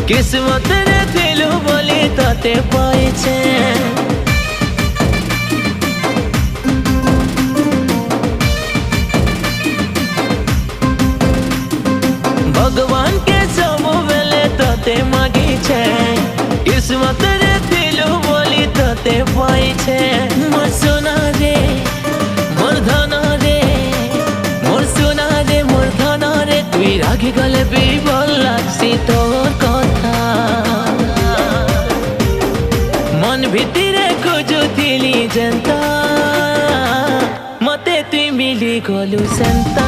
किस्मत रे थिलु बोली तते पाइछे भगवान के सब बेले तते मागी छे किस्मत रे थिलु बोली तते पाइछे मोर सोना रे मोर धना रे मोर सोना रे मोर धना रे तुई रागी गले बिबल लागसी तोर कथा मन भितरे खोजुथिली जनता मते तुई मिली गलु सेंता।